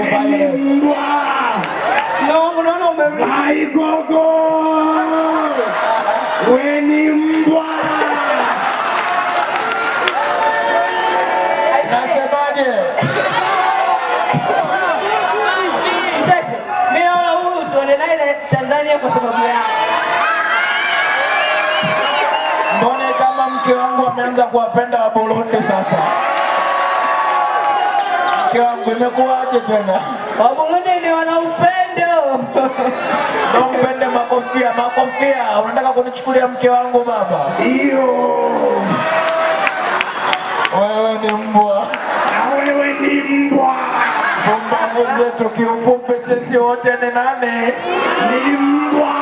wangu Violet. No, Vai gogo. Wewe ni mbwa. Nasemaje? Kicheche, mimi naona huyu tuone naye Tanzania kwa sababu yako. Mbona kama mke wangu ameanza kuwapenda wa Burundi sasa? Mke wangu imekuwaje tena? Wa Burundi ni wana upendo. Ndio mpende makofia. Unataka kunichukulia mke wangu baba? Ndio. Wewe ni mbwa. Na wewe ni mbwa. Pumbavu zetu kiufupi sisi wote ni nani? Ni mbwa.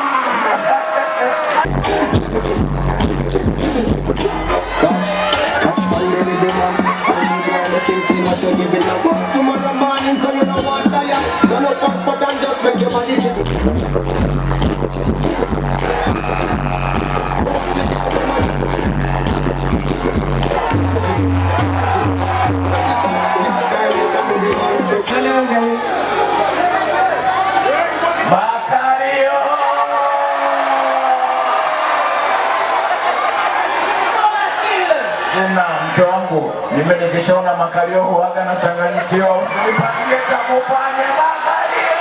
Mke wangu, mimi nikishaona makario huaga na changanyikiwa, usinipangie takufanye makario.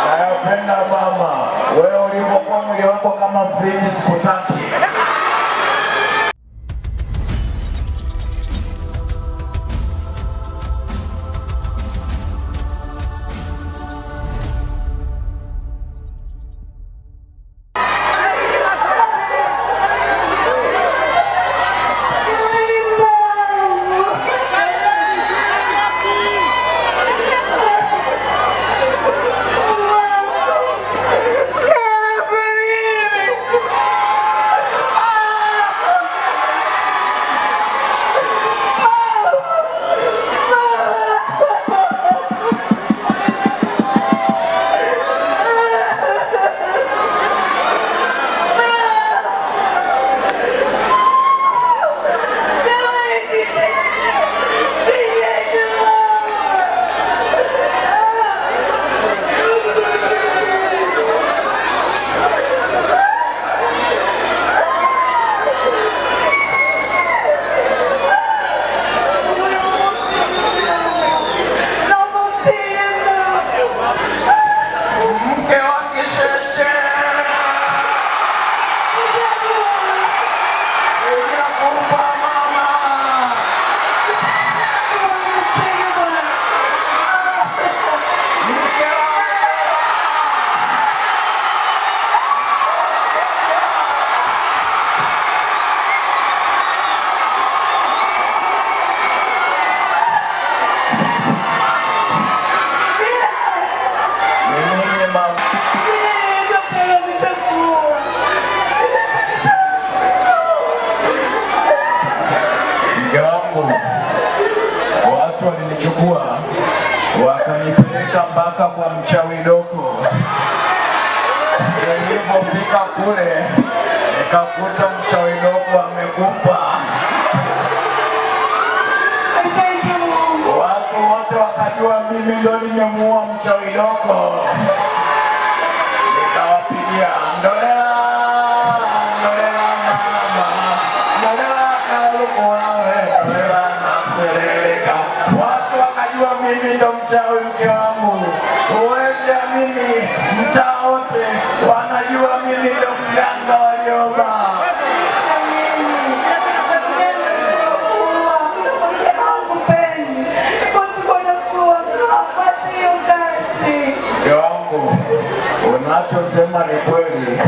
Nayopenda mama, wewe ulivyokuwa mwili wako kama friji sikutaki. Watu walinichukua wakanipeleka mpaka kwa mchawi doko. Nilipofika kule nikakuta mchawi doko amekufa. Watu wote wakajua mimi ndo nimemuua mchawi doko. Nikawapigia ndolela mama, ndolela kalukuawe, ndolela nasereleka. Watu wakajua mimi ndo mchawi mke wangu. Uweze mimi mtaa wote wanajua mimi ndo mganga walioba. Unachosema ni kweli,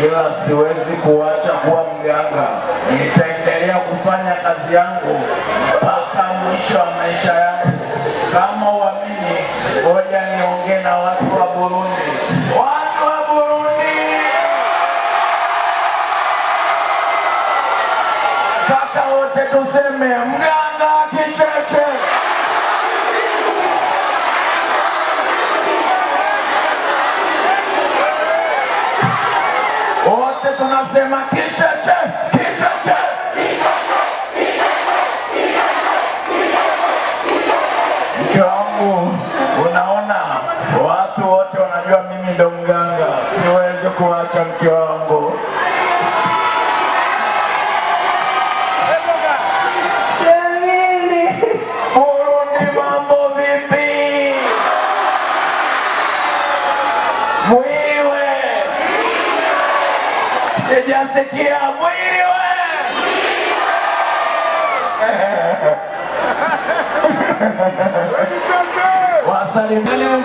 ila siwezi kuacha kuwa mganga. Nitaendelea kufanya kazi yangu mpaka mwisho wa maisha yangu. Kama uamini, ngoja niongee na watu wa Burundi. Watu wa Burundi, kaka wote tuseme mganga kicheche. Wote tunasema kicheche, kicheche. wangu, unaona watu wote wanajua mimi ndo mganga, siwezi kuacha mke wangu. Burundi, mambo vipi? Mwiwe sijasikia mwiwe. Wasalimia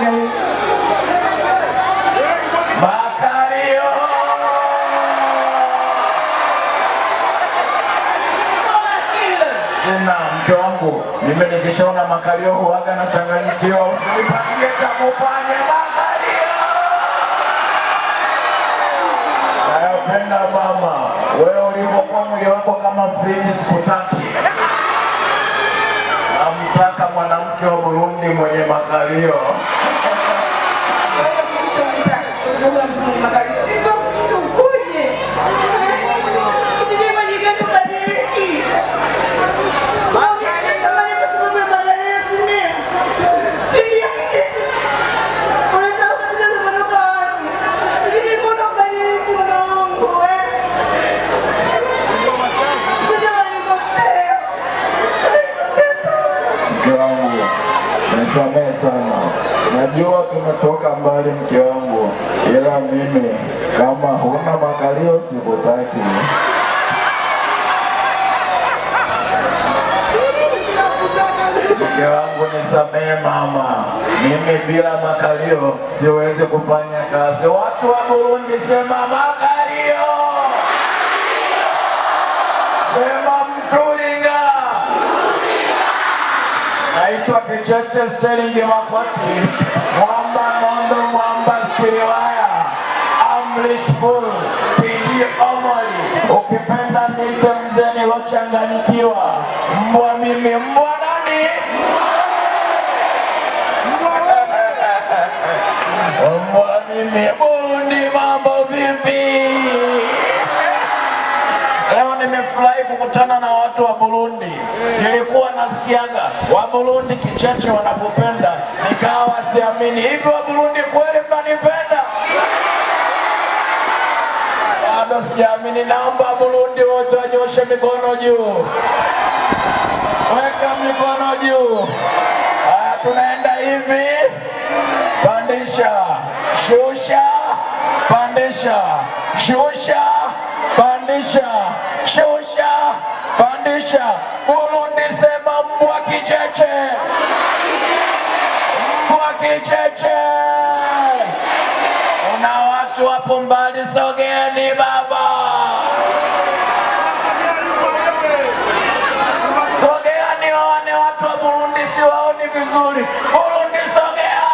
Makario. Sina mke wangu, mimi nikishaona Makario huwaga na changanyikiwa, usinipangie takufanye Makario. Nayopenda mama, wewe ulivyokuwa mwili wako kama friji sikutaki. Namtaka mwanamke wa Burundi mwenye Makario. Nisamehe sana, najua tumetoka mbali mke wangu, ila mimi kama huna Makario sikutaki. Mke wangu nisamehe mama, mimi bila Makario siwezi kufanya kazi. Watu wa Burundi sema Makario, sema mtulinga. Naitwa Kicheche Sterling Makoti, mwamba nondo, mwamba spiriwaya, amlishful, tili omoli, ukipenda nite mzee nilochanganyikiwa. Mbwa mimi, mbwa nani? Mbwa mimi. Burundi, mambo vipi? Leo nimefurahi kukutana na watu wa Burundi. Nilikuwa nasikiaga wa Burundi Kicheche wanapopenda, nikawa siamini. Hivi wa Burundi kweli mnanipenda? Bado siamini. Naomba Burundi wote wanyoshe mikono juu. Weka mikono juu. Haya, tunaenda hivi. Pandisha, shusha, pandisha, shusha, pandisha, shusha, pandisha. Burundi sema mbwa Kicheche, mbwa Kicheche. Una watu hapo mbali, sogeeni baba, sogeeni waone watu wa Burundi, siwaoni vizuri. Burundi sogea,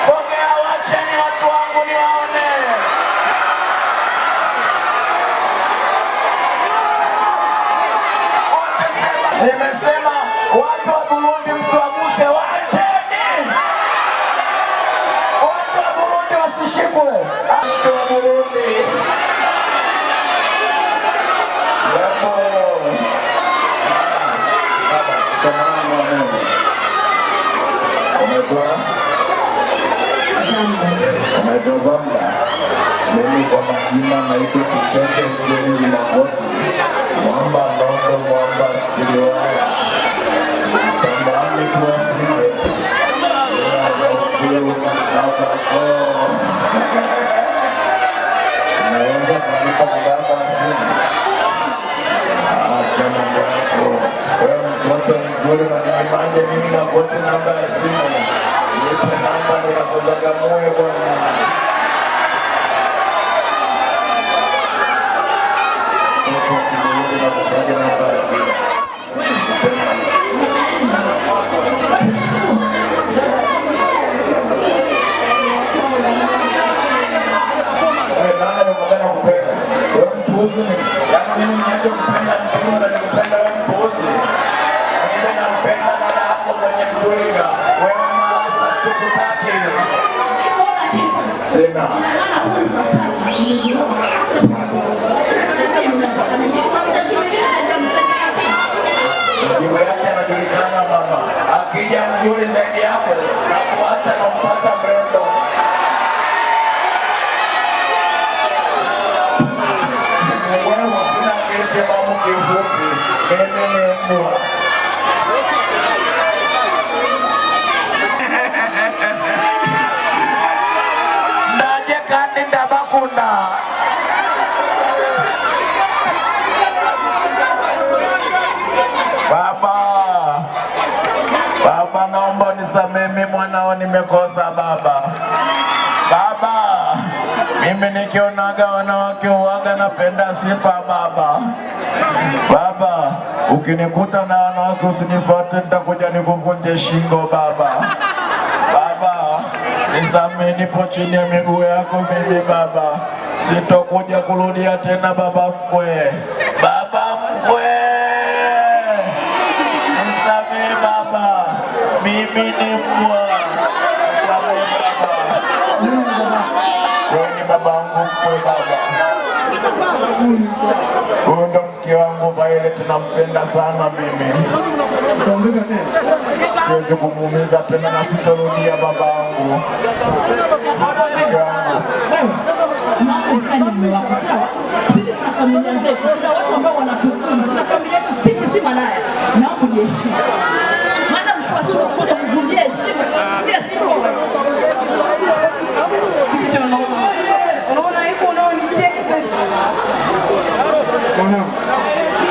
sogea, wacheni watu wangu niwaone. Nimesema watu wa Burundi msiwaguse, wacheni. Watu wa Burundi wasishikwe. Watu wa Burundi. Lepo. Baba, samahani mwanangu. Umetoa? Umetoa zamba. Mimi kwa majina naitwa Kicheche Sterling Makoti, mwamba nondo, mwamba spiriwaya, samahani kuwasile. Unaweza kunipa namba ya simu? Acha mambo yako. Wewe mtoto mzuri unaninyimanje mimi nakosa namba ya simu? Nipe namba ninakuzaga moyo bwana. Nakusaga namba ya simu. Mimi niache kupenda mtu na nikupenda wewe mpuuzi. Mimi nampenda dada yako mwenye mtulinga. Wewe maasa tukutaki. Sema. Majibu yake yanajulikana mama. Akija akija mzuri zaidi yako na kuacha na mpata mrembo. Wewe sina kitu mambo kifupi, mimi ni mbwa. Ndaje kandi ndabakunda. Baba, naomba nisamehe, mimi mwanao nimekosa baba. Baba, mimi nikionaga wanawake huwaga napenda sifa baba. Baba, ukinikuta na wanawake usinifuate, nitakuja nikuvunje shingo baba. Baba, nisamehe, nipo chini ya miguu yako mimi baba. Sitokuja kurudia tena baba mkwe. Baba mkwe, nisamehe baba, mimi ni mbwa. Nisamehe baba. Wewe ni babangu mkwe baba. Huyu ndo mke wangu Violet, nampenda sana mimi. Siwezi kumuumiza tena na sitarudia babangu. Mke wangu. Ukani mume wako sawa? Sisi tuna familia zetu, kuna watu ambao wanatukumu, tuna familia yetu, sisi si malaya. Naomba ujiheshimu. Maana mshua sio kuja kuvunjia heshima, tumia simu. Kitu cha unaona hiko unaonitia kicheche.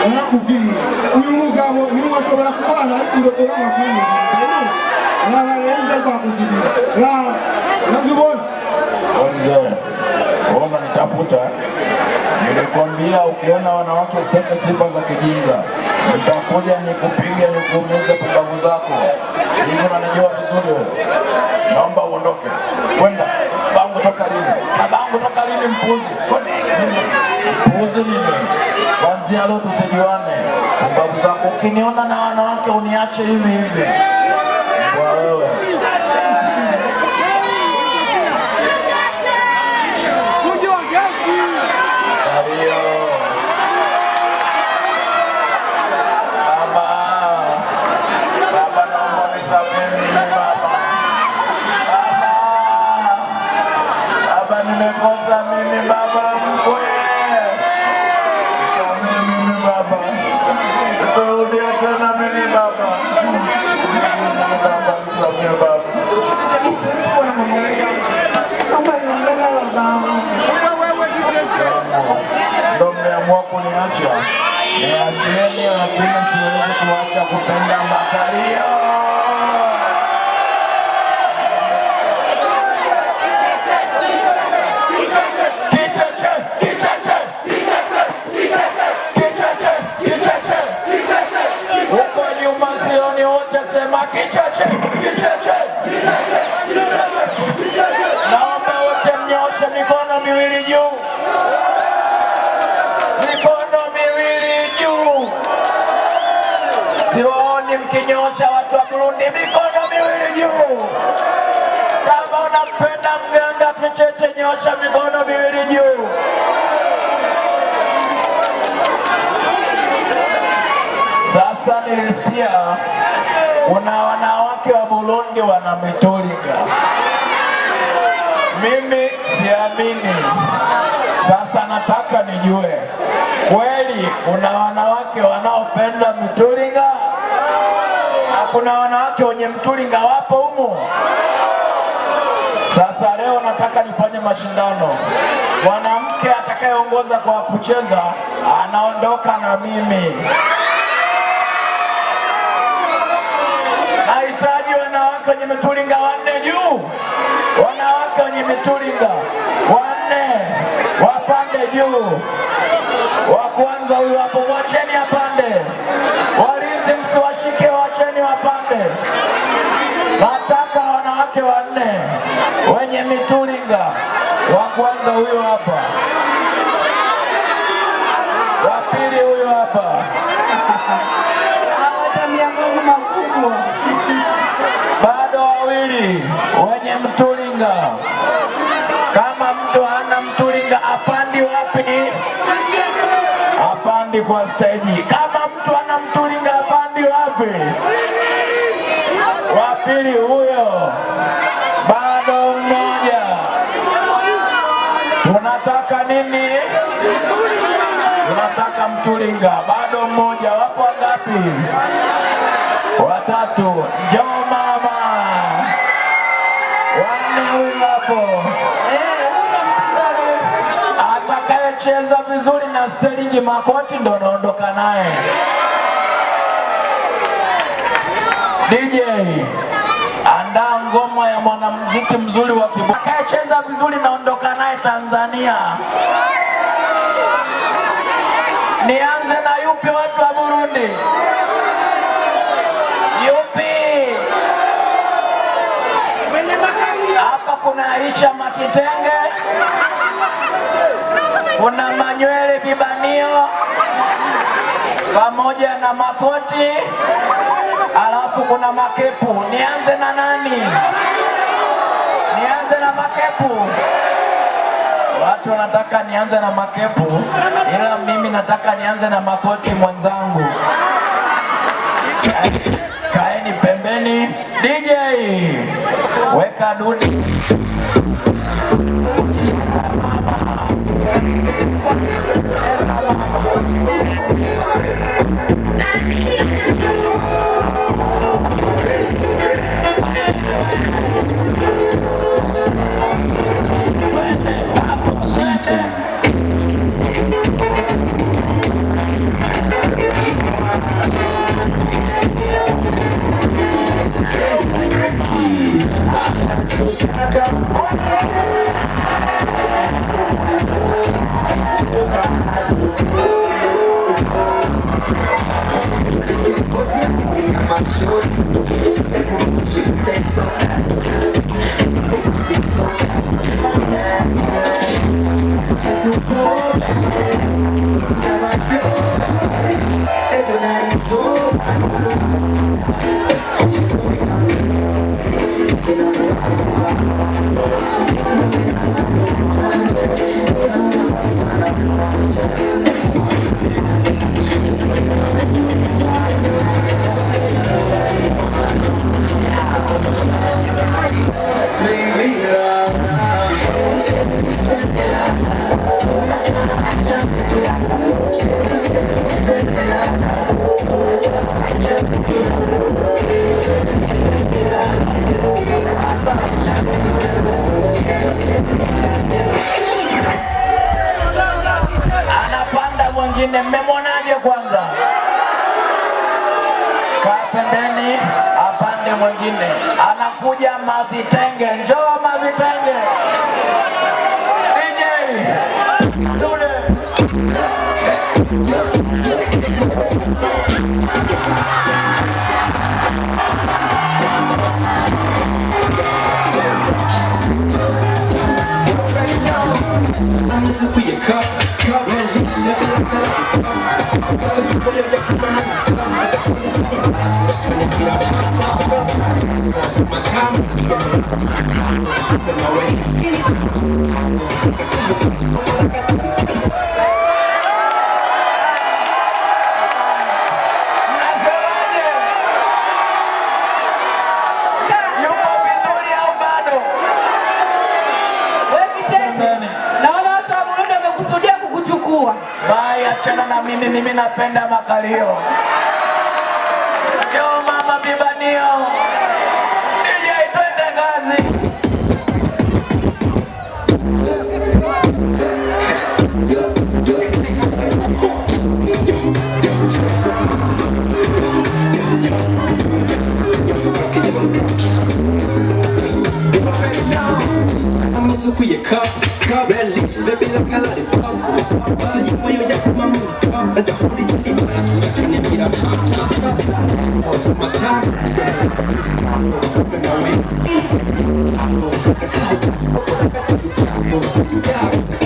Ona Kugira. Uyu mugabo ni washobora kubana indotora makuru. Na yenda kwa Kugira. Nazibona. Onzo. Ona nitafuta. Nilikwambia ukiona wanawake usitake sifa za kijinga. Nitakuja nikupige nikuumize pumbavu zako. Hivi unanijua vizuri wewe. Naomba uondoke. Kwenda. Bangu toka lini? Bangu toka lini mpuzi? Mpuzi nini? Kwanzia leo tusijuane. Pumbavu zako ukiniona na wanawake uniache hivi hivi. Kwa wewe. Nimekosa mimi baba mkwe. Mimi baba. Turudia tena mimi baba. Baba, nisamehe baba. Ndio mmeamua kuniacha. Niachieni, lakini siwezi kuacha kupenda makario. Kicheche, kicheche, naomba wote mnyoshe mikono miwili juu. Mikono miwili juu. Siwaoni mkinyosha watu wa Burundi, mikono miwili juu. Kama unampenda mganga Kicheche, nyosha mikono miwili juu. Sasa nilisikia kuna wanawake wa Burundi wana mitulinga. Mimi siamini. Sasa nataka nijue, kweli kuna wanawake wanaopenda mitulinga? Na kuna wanawake wenye mtulinga wapo humu? Sasa leo nataka nifanye mashindano. Mwanamke atakayeongoza kwa kucheza anaondoka na mimi. Nahitaji wanawake wenye mitulinga wanne juu. Wanawake wenye mitulinga wanne wapande juu. Wa kwanza huyu hapo, wacheni apande. Walinzi msiwashike, wacheni wapande. Nataka wanawake wanne wenye mitulinga. Wa kwanza huyu hapa. Wa pili huyu hapa. Bado wawili wenye mtulinga. Kama mtu hana mtulinga apandi wapi? Apandi kwa stage. Kama mtu hana mtulinga apandi wapi? pili huyo. Bado mmoja. Tunataka nini? Tunataka mtulinga. Bado mmoja. Wapo wangapi? Watatu. Njoo mama. Wanne huyu hapo. Atakayecheza vizuri na Sterling Makoti ndo naondoka naye. DJ, andaa ngoma ya mwanamuziki mzuri wa Kiburundi. Atakayecheza vizuri naondoka naye Tanzania. Nianze na yupi watu wa Burundi? Yupi? Hapa kuna Aisha Makitenge, kuna manywele vibanio pamoja na makoti, alafu kuna makepu. Nianze na nani? Nianze na makepu. Watu wanataka nianze na makepu, ila mimi nataka nianze na makoti mwenzangu. Kaeni pembeni. DJ, weka dudi. Anapanda mwingine, mmemwonaje kwanza? Kaa pembeni, apande mwingine. Anakuja Mavitenge, njoo Mavitenge. DJ, Dude. Baya, achana na mimi napenda makalio. Njoo mama vibanio. DJ, twende kazi.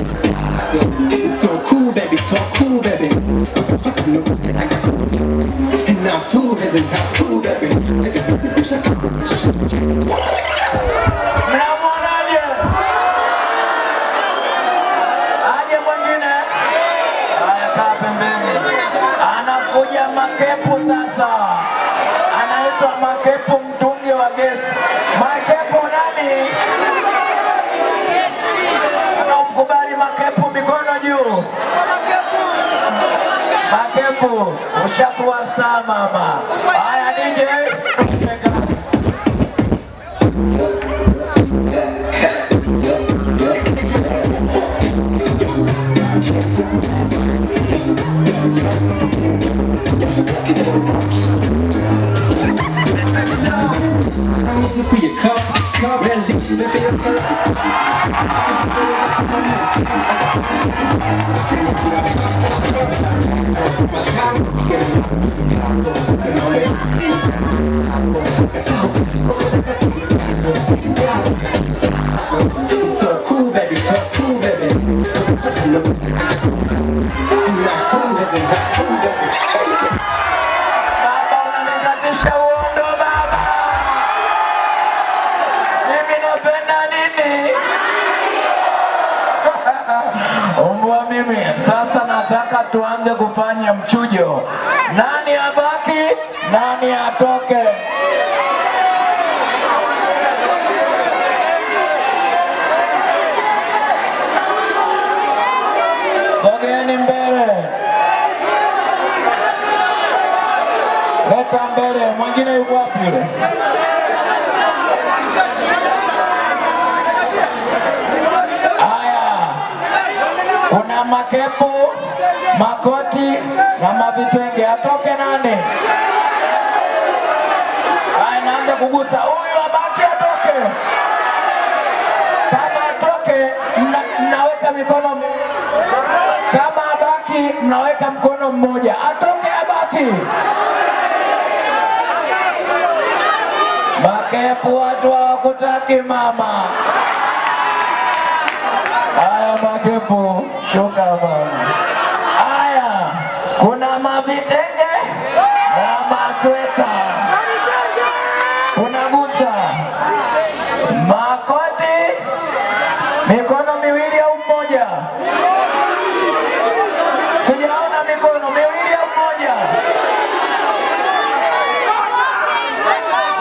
It's so cool, baby, so cool, baby. And now food isn't that cool, baby. Mnamuonaje? Aje mwingine? Haya, kaa pembeni. Anakuja makepu sasa. Anaitwa makepu mtungi wa gesi. makepu, ushakuwa star mama. Haya DJ. For your cup, at least maybe a so cool, baby, so cool, baby. Not food, as in not food, baby. Baba unanikatisha uondo baba. Mimi napenda nini? Umbwa mimi. Sasa nataka tuanze kufanya mchujo. Nani abaki? Nani atoke? Sogeeni mbele. Leta mbele. Mwingine yuko wapi yule? Haya. Kuna makepu, makoti na mavitenge. Atoke nani? Haya, naanza kugusa. Huyu abaki atoke. Kama atoke, mnaweka mikono. Kama abaki, mnaweka mkono mmoja. Atoke abaki. Makepu watu hawakutaki mama. Haya makepu, shuka mama. Haya, kuna mavitenge na masweta. Kuna gusa. Makoti, mikono miwili au mmoja? Sijaona mikono miwili au mmoja?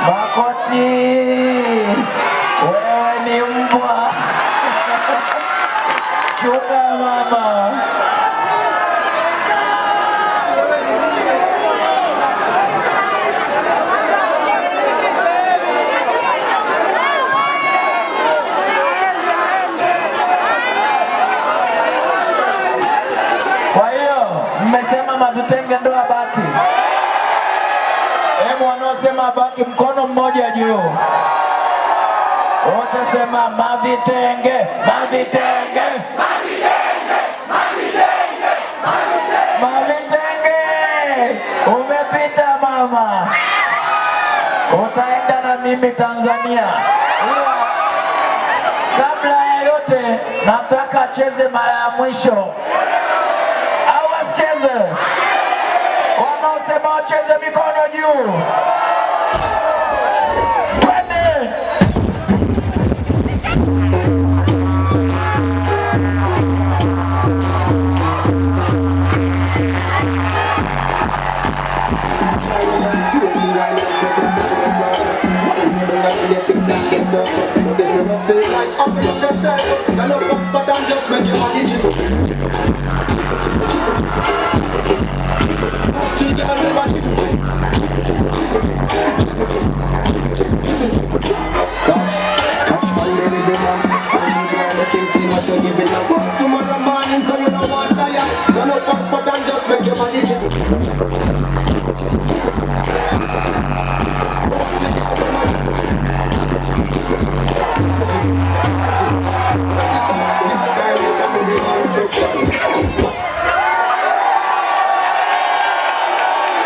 Makoti, wewe ni mbwa. Shuka mama. Kwa hiyo mmesema mavitenge ndo abaki. Hebu wanaosema abaki mkono mmoja juu. Wote sema mavitenge, mavitenge, mavitenge, mavitenge, mavitenge. Umepita mama. Utaenda na mimi Tanzania. Ila kabla ya yote nataka acheze mara ya mwisho. Au asicheze? Wanaosema wacheze mikono juu. Twende.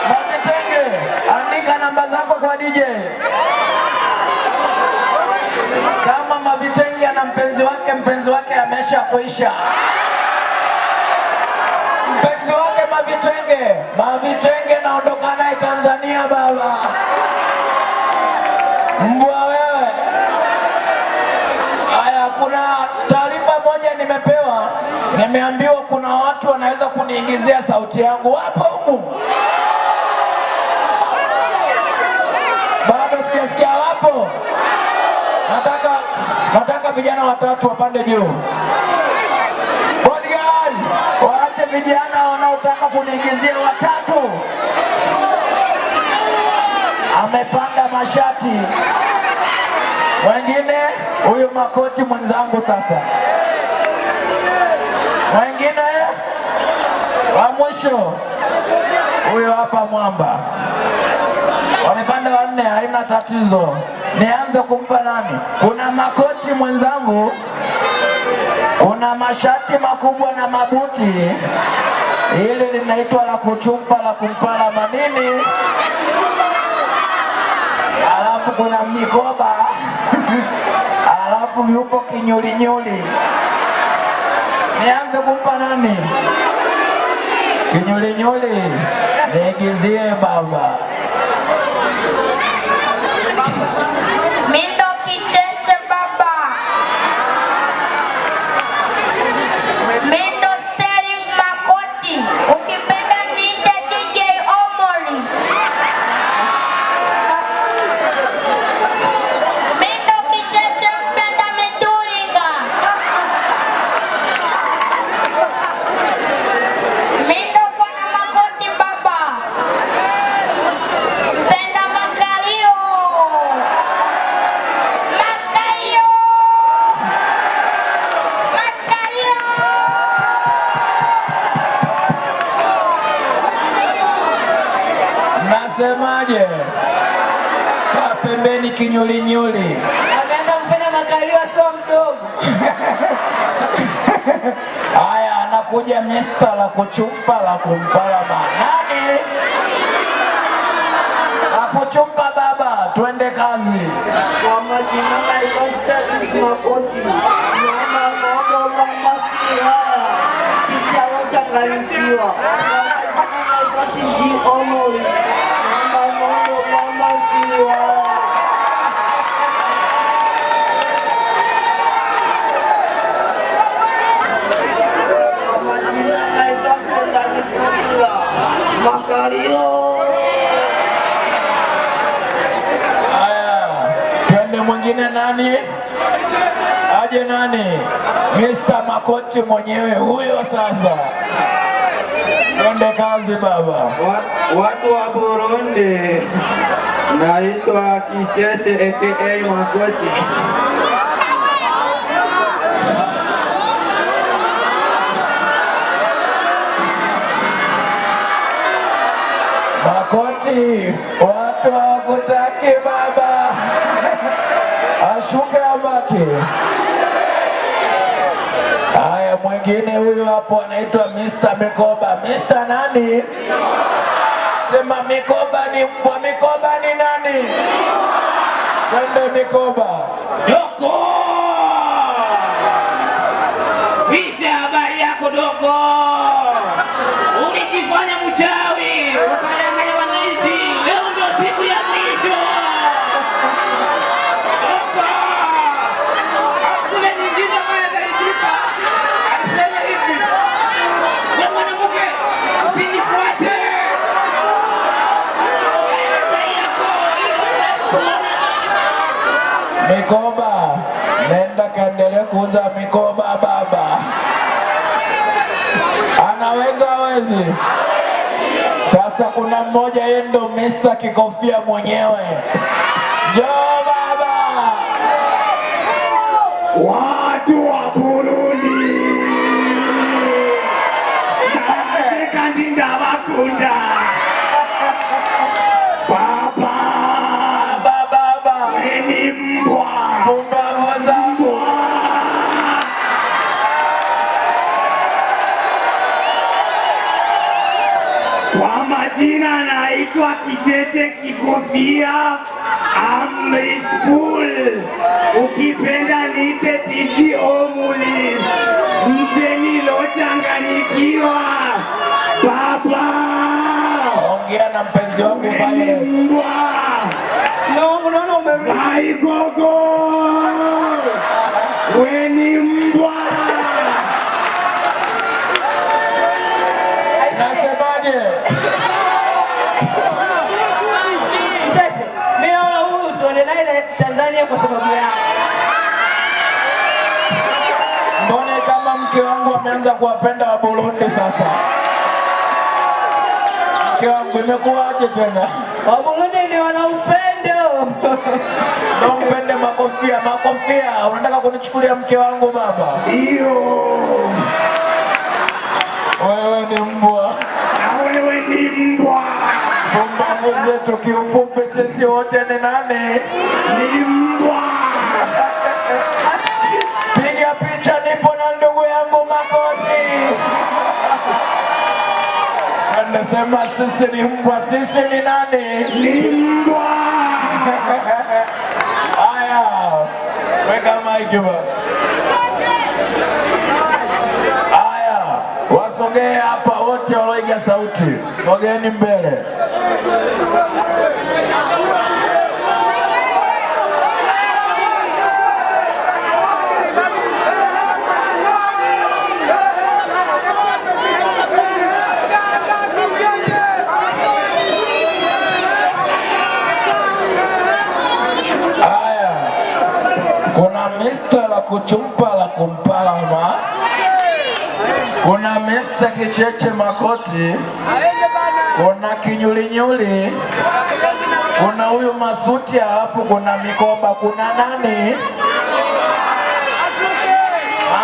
Mavitenge, andika namba zako kwa DJ. Kama mavitenge ana mpenzi wake amesha kuisha. Mpenzi wake mavitenge naondoka naye Tanzania baba. Mbwa wewe. Haya, kuna taarifa moja nimepewa. Nimeambiwa kuna watu wanaweza kuniingizia sauti yangu. Wapo humu? Bado sijasikia wapo? Nataka vijana watatu wapande juu. Bodyguard, waache vijana wanaotaka kuniigizia watatu. Amepanda mashati. Wengine huyu makoti mwenzangu sasa. Wengine wa mwisho huyo hapa mwamba. Wamepanda wanne, haina tatizo. Nianze kumpa nani? Kuna makoti mwenzangu, kuna mashati makubwa na mabuti. Hili linaitwa la kuchumpa la kumpala manini. Alafu kuna mikoba. Alafu yupo kinyulinyuli. Nianze kumpa nani? Kinyulinyuli. Niigizie baba. Mindo kicheche baba. Mindo steering makoti. Ukipenda niite DJ Omori. Mindo kicheche mpenda metulinga. Mindo kwana makoti baba. Mpenda makalio. Nasemaje? Kaa pembeni kinyulinyuli. Ameanza kupenda makalio akiwa mdogo. Haya, anakuja Mr. la kuchumpa la kumpala manani. La kuchumpa baba, twende kazi. Kwa majina naitwa Steven Makoti. Naomba masti haya. Kichalo changanyikiwa. Kwa majina naitwa DJ Omori. Naomba masti haya. Kwa majina naitwa fyonda Kugira. Makalio. Twende mwingine nani? Aje nani? Mr. Makoti mwenyewe huyo sasa. Twende kazi baba. Watu wa Burundi, naitwa Kicheche aka Makoti. Makoti, watu hawakutaki baba. Ashuke abaki. Haya, mwingine huyu hapo anaitwa Mr. Mikoba. Mr. nani? Sema mikoba ni mbwa. Mikoba ni nani? Twende mikoba. Doko! Pisha habari yako doko! Ulijifanya mchawi, ukadanganya wananchi. Leo ndio siku ya mwisho. Doko! Hakuna nyingine ambayo ataitika. Alisema hivi. Wewe mwanamke, usinifuate. Mikoba, nenda kaendelee kuuza mikoba baba. Anaweza hawezi? Sasa kuna mmoja yeye ndo Mr. Kikofia mwenyewe. Njoo baba. Watu wa Burundi, kandi ndabakunda. Baba, Baba. ni mbwa. Mbwa mwenzangu. Kwa majina naitwa Kicheche Kikofia Amri School. Ukipenda niite Titi Omuli. Mzee nilochanganyikiwa. Baba, Ongea na mpenzi wangu pale. mbwa. No, Vai gogo. Weni mbwa. Nasemaje? Kicheche, mimi naona huyu tuende naye Tanzania kwa sababu yao. Mbona kama mke mke wangu ameanza kuwapenda wa Burundi sasa. Mke wangu imekuwaje tena? Wa Burundi ni wana upendo. Ndio mpende makofia, makofia. Unataka kunichukulia mke wangu baba? Ndio. Wewe ni mbwa. Na wewe ni mbwa. Pumbavu zetu kiufupi sisi wote ni nani? Ni mbwa. Piga picha nipo na ndugu yangu Makoti. Anasema sisi ni mbwa, sisi ni nani? Ni mbwa. Haya. Weka mic baba. Haya, wasogee hapa wote walioiga sauti. Sogeeni mbele. Kuna Mr. la kuchumpa la kumpalama. Kuna Mr. Kicheche Makoti. Kuna kinyulinyuli. Kuna huyu masuti alafu kuna mikoba. Kuna nani?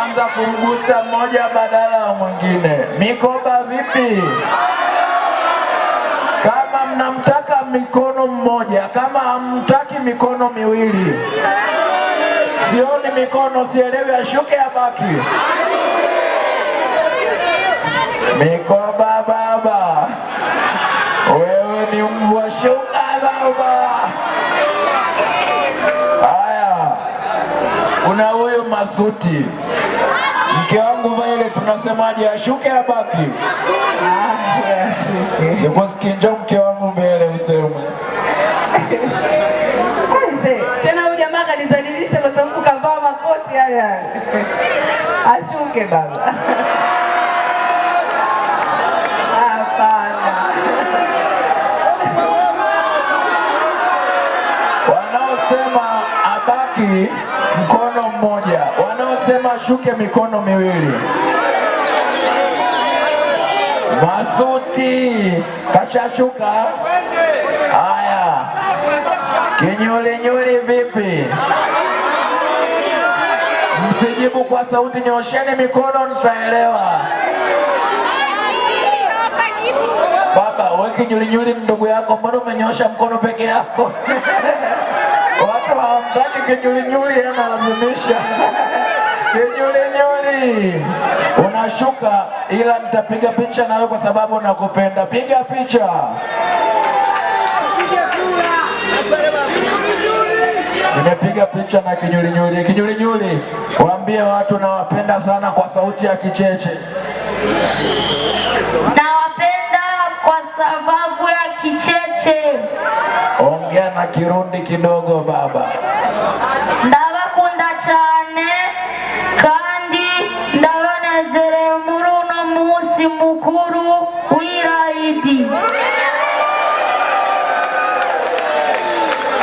Anza kumgusa mmoja badala ya mwingine. Mikoba vipi? Kama mnamtaka mikono mmoja, kama hamtaki mikono miwili. Sioni mikono, sielewi ashuke abaki. Mikoba baba. Wewe ni mbwa, shuka baba. Haya. Kuna huyu masuti. Mke wangu Violet tunasemaje, ashuke abaki? Ashuke. Sikusikii, njoo mke wangu mbele useme. Tena huyu jamaa kanizalilisha kwa sababu kavaa makoti yale yale. Ashuke baba. Hapana. Wanaosema abaki mkono mmoja, wanaosema ashuke mikono miwili. Masuti kashashuka. Haya. Kinyulinyuli vipi? Msijibu kwa sauti, nyosheni mikono nitaelewa. Baba, wewe kinyulinyuli ndugu yako, mbona umenyosha mkono peke yako? Watu hawamtaki kinyulinyuli, analazimisha. Kinyulinyuli. Unashuka ila nitapiga picha nawe kwa sababu nakupenda. Piga picha. Nimepiga picha na kinyulinyuli. Kinyulinyuli, waambie watu nawapenda sana kwa sauti ya Kicheche. Nawapenda kwa sababu ya Kicheche. Ongea na Kirundi kidogo baba. Ndabakunda cyane kandi ndabanezere muri uno munsi mukuru w'Irayidi.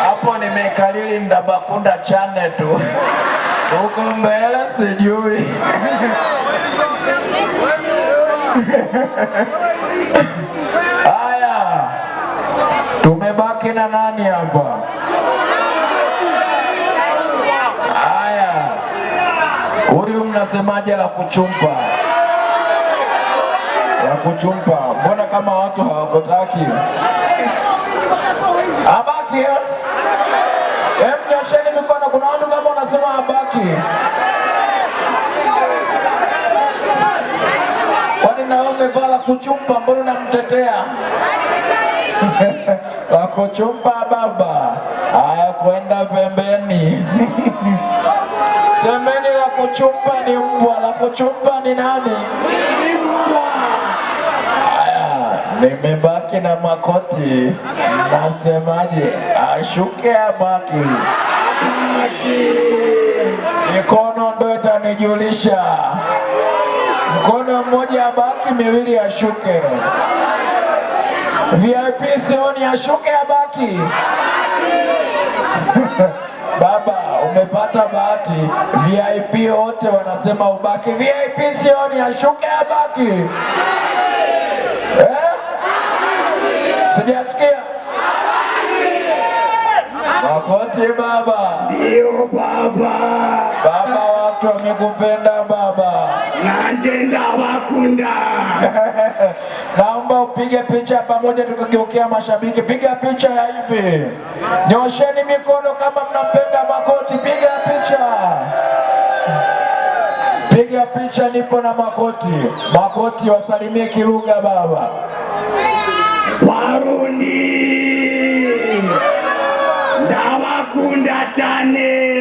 Hapo nimekalili ndabakunda chane tu. Huko mbele sijui. Haya. Tumebaki na nani hapa? Haya. Huyu mnasemaje la kuchumpa? La kuchumpa. Mbona kama watu hawakutaki? Abaki. Nyosheni mikono, kuna watu kama unasema abaki. Kwani na wewe umevaa la kuchumpa, mbona unamtetea? La kuchumpa baba. Haya, kwenda pembeni. Semeni la kuchumpa ni mbwa, la kuchumpa ni nani? Ni mbwa. Haya, nimebaki na Makoti. Nasemaje? Ashuke abaki. Mikono ndo itanijulisha. Mkono mmoja abaki, miwili ashuke. VIP sioni, ashuke abaki. Baba, umepata bahati. VIP wote wanasema ubaki. VIP sioni, ashuke abaki. Sijasikia. Makoti baba. Ndio baba. Baba, watu wamekupenda baba. Najenda wakunda. Naomba upige picha pamoja tukigeukia mashabiki. Piga picha ya hivi. Nyosheni mikono kama mnampenda Makoti. Piga picha. Piga picha, nipo na Makoti. Makoti wasalimie kilugha baba. Burundi. Ndawakunda cyane.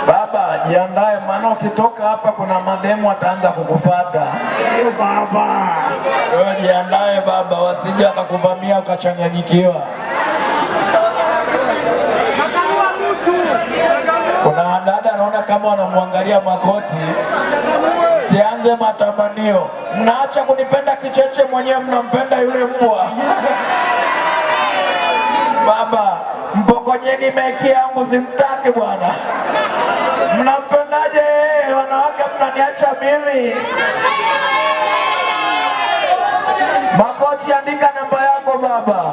Baba, jiandae maana ukitoka hapa kuna mademu ataanza kukufuata. Baba. Wewe jiandae baba, wasije akakuvamia ukachanganyikiwa. Kuna dada naona kama wanamwangalia Makoti. Sianze matamanio. Mnaacha kunipenda kicheche, mwenyewe mnampenda yule mbwa. Baba, mpokonyeni maiki yangu, simtaki bwana. Mnampendaje wanawake, mnaniacha mimi? Makoti, andika namba yako baba.